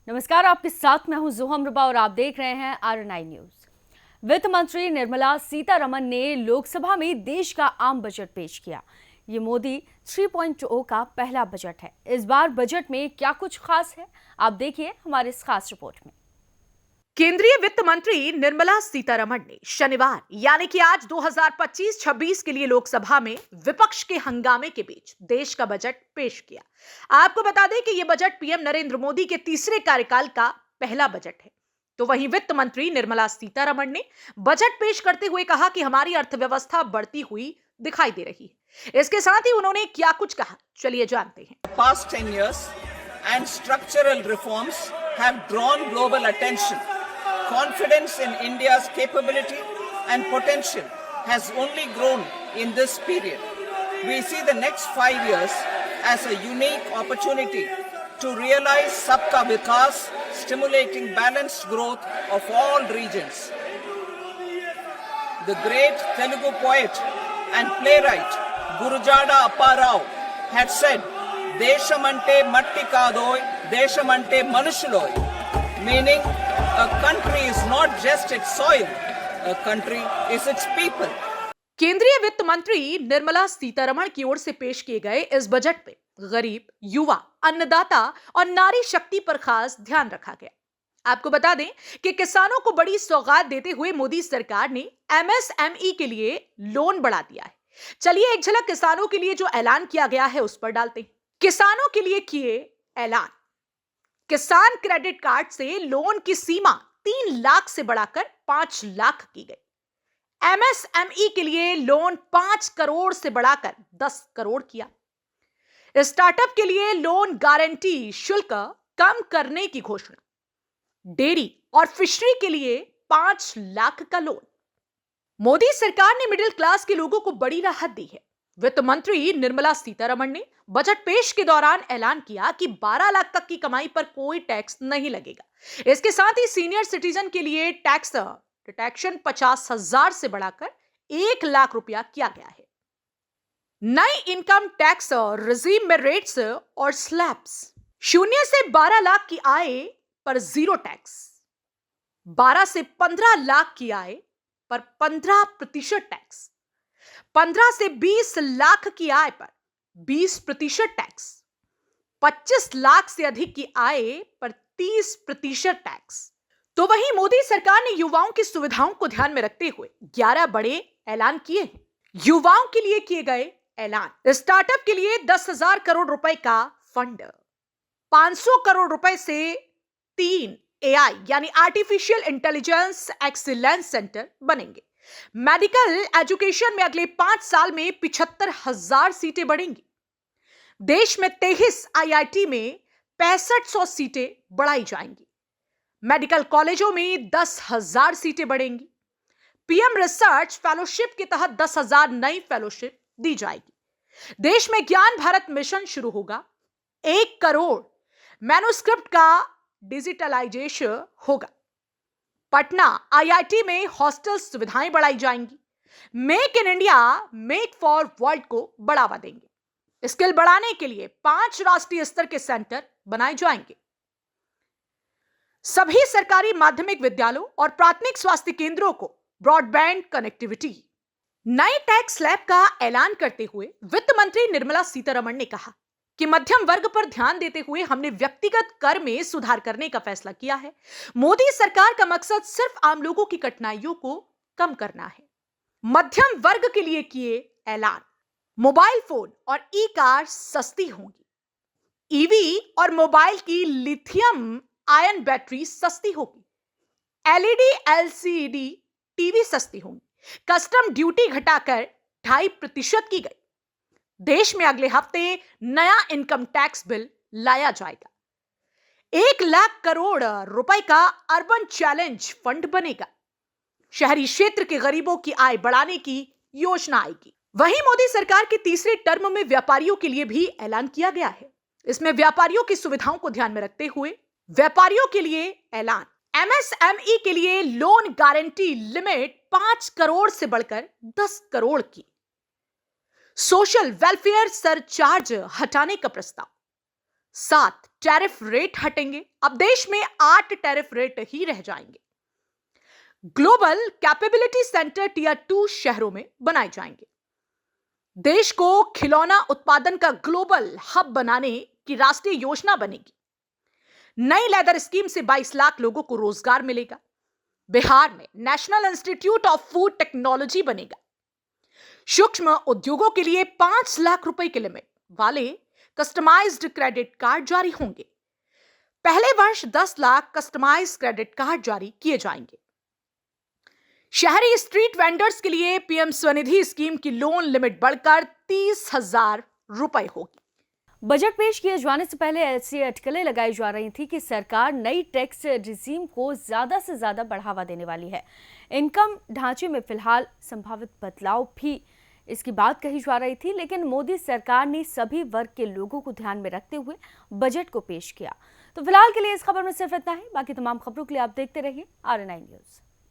नमस्कार, आपके साथ मैं हूं जोहम रुबा और आप देख रहे हैं RNI न्यूज। वित्त मंत्री निर्मला सीतारमण ने लोकसभा में देश का आम बजट पेश किया। ये मोदी 3.0 का पहला बजट है। इस बार बजट में क्या कुछ खास है, आप देखिए हमारे इस खास रिपोर्ट में। केंद्रीय वित्त मंत्री निर्मला सीतारमण ने शनिवार यानी कि आज 2025-26 के लिए लोकसभा में विपक्ष के हंगामे के बीच देश का बजट पेश किया। आपको बता दें कि यह बजट पीएम नरेंद्र मोदी के तीसरे कार्यकाल का पहला बजट है। तो वहीं वित्त मंत्री निर्मला सीतारमण ने बजट पेश करते हुए कहा कि हमारी अर्थव्यवस्था बढ़ती हुई दिखाई दे रही है। इसके साथ ही उन्होंने क्या कुछ कहा, चलिए जानते हैं। Past 10 years and structural reforms have drawn global attention. Confidence in India's capability and potential has only grown in this period. We see the next 5 years as a unique opportunity to realize Sabka Vikas, stimulating balanced growth of all regions. The great Telugu poet and playwright Gurujada Appa Rao had said, "Deshamante matti kadoy, deshamante manushuloy," meaning a country is not just its soil, a country is its people. केंद्रीय वित्त मंत्री निर्मला सीतारमण की ओर से पेश किए गए इस budget में गरीब, युवा, अन्नदाता और नारी शक्ति पर खास ध्यान रखा गया। आपको बता दें कि किसानों को बड़ी सौगात देते हुए मोदी सरकार ने MSME के लिए लोन बढ़ा दिया है। चलिए एक झलक किसानों के लिए जो ऐलान किया गया है उस पर डालते हैं। किसानों के लिए किए ऐलान। किसान क्रेडिट कार्ड से लोन की सीमा 3 लाख से बढ़ाकर 5 लाख की गई। MSME के लिए लोन 5 करोड़ से बढ़ाकर 10 करोड़ किया। स्टार्टअप के लिए लोन गारंटी शुल्क कम करने की घोषणा। डेयरी और फिशरी के लिए 5 लाख का लोन। मोदी सरकार ने मिडिल क्लास के लोगों को बड़ी राहत दी है। वित्त मंत्री निर्मला सीतारमण ने बजट पेश के दौरान ऐलान किया कि 12 लाख तक की कमाई पर कोई टैक्स नहीं लगेगा। इसके साथ ही सीनियर सिटीजन के लिए टैक्स डिडक्शन 50,000 से बढ़ाकर 1 लाख रुपया किया गया है। नई इनकम टैक्स रिजीम में रेट्स और स्लैब्स 0 से 12 लाख की आय पर 0 टैक्स, 12 से 15 लाख की आय पर 15% टैक्स, 15 से 20 लाख की आय पर 20% टैक्स, 25 लाख से अधिक की आय पर 30% टैक्स। तो वहीं मोदी सरकार ने युवाओं की सुविधाओं को ध्यान में रखते हुए 11 बड़े ऐलान किए हैं। युवाओं के लिए किए गए ऐलान। स्टार्टअप के लिए 10,000 करोड़ रुपए का फंड, 500 करोड़ रुपए से 3 AI यानी आर्टिफिशियल इंटेलिजेंस एक्सीलेंस सेंटर बनेंगे। मेडिकल एजुकेशन में अगले 5 साल में 75,000 सीटें बढ़ेंगी। देश में 23 IIT में 6500 सीटें बढ़ाई जाएंगी। मेडिकल कॉलेजों में 10,000 सीटें बढ़ेंगी। पीएम रिसर्च फेलोशिप के तहत 10,000 नई फेलोशिप दी जाएगी। देश में ज्ञान भारत मिशन शुरू होगा। 1 करोड़ मैन्युस्क्रिप्ट का डिजिटलाइजेशन होगा। पटना IIT में हॉस्टल सुविधाएं बढ़ाई जाएंगी। Make in India, make for world को बढ़ावा देंगे। स्किल बढ़ाने के लिए 5 राष्ट्रीय स्तर के सेंटर बनाए जाएंगे। सभी सरकारी माध्यमिक विद्यालयों और प्राथमिक स्वास्थ्य केंद्रों को ब्रॉडबैंड कनेक्टिविटी। नए टैक्स स्लैब का ऐलान करते हुए वित्त मंत्री निर्मला सीतारमण ने कहा कि मध्यम वर्ग पर ध्यान देते हुए हमने व्यक्तिगत कर में सुधार करने का फैसला किया है। मोदी सरकार का मकसद सिर्फ आम लोगों की कठिनाइयों को कम करना है। मध्यम वर्ग के लिए किए ऐलान। मोबाइल फोन और ई कार सस्ती होंगी। ईवी और मोबाइल की लिथियम आयन बैटरी सस्ती होगी। LED LCD टीवी सस्ती होंगी। कस्टम ड्यूटी घटाकर 2.5% की गई। देश में अगले हफ्ते नया इनकम टैक्स बिल लाया जाएगा। 1 लाख करोड़ रुपए का अर्बन चैलेंज फंड बनेगा। शहरी क्षेत्र के गरीबों की आय बढ़ाने की योजना आएगी। वहीं मोदी सरकार के तीसरे टर्म में व्यापारियों के लिए भी ऐलान किया गया है। इसमें व्यापारियों की सुविधाओं को ध्यान में रखते हुए व्यापारियों के लिए ऐलान। MSME के लिए लोन गारंटी लिमिट 5 करोड़ से बढ़कर 10 करोड़ की। सोशल वेलफेयर सरचार्ज हटाने का प्रस्ताव। 7 टैरिफ रेट हटेंगे। अब देश में 8 टैरिफ रेट ही रह जाएंगे। ग्लोबल कैपेबिलिटी सेंटर टियर 2 शहरों में बनाए जाएंगे। देश को खिलौना उत्पादन का ग्लोबल हब बनाने की राष्ट्रीय योजना बनेगी। नई लेदर स्कीम से 22 लाख लोगों को रोजगार मिलेगा। बिहार में national institute of food technology बनेगा। सूक्ष्म उद्योगों के लिए 5 लाख रुपए की लिमिट वाले कस्टमाइज्ड क्रेडिट कार्ड जारी होंगे। पहले वर्ष 10 लाख कस्टमाइज्ड क्रेडिट कार्ड जारी किए जाएंगे। शहरी स्ट्रीट वेंडर्स के लिए पीएम स्वनिधि स्कीम की लोन लिमिट बढ़कर 30,000 रुपए होगी। बजट पेश किए जाने से पहले ऐसी अटकलें लगाई जा रही थी कि सरकार नई टैक्स रिजीम को ज्यादा से ज्यादा बढ़ावा देने वाली है। इनकम ढांचे में फिलहाल संभावित बदलाव भी इसकी बात कही जा रही थी, लेकिन मोदी सरकार ने सभी वर्ग के लोगों को ध्यान में रखते हुए बजट को पेश किया। तो फिलहाल के लिए इस खबर में सिर्फ इतना ही। बाकी तमाम खबरों के लिए आप देखते रहिए RNI न्यूज।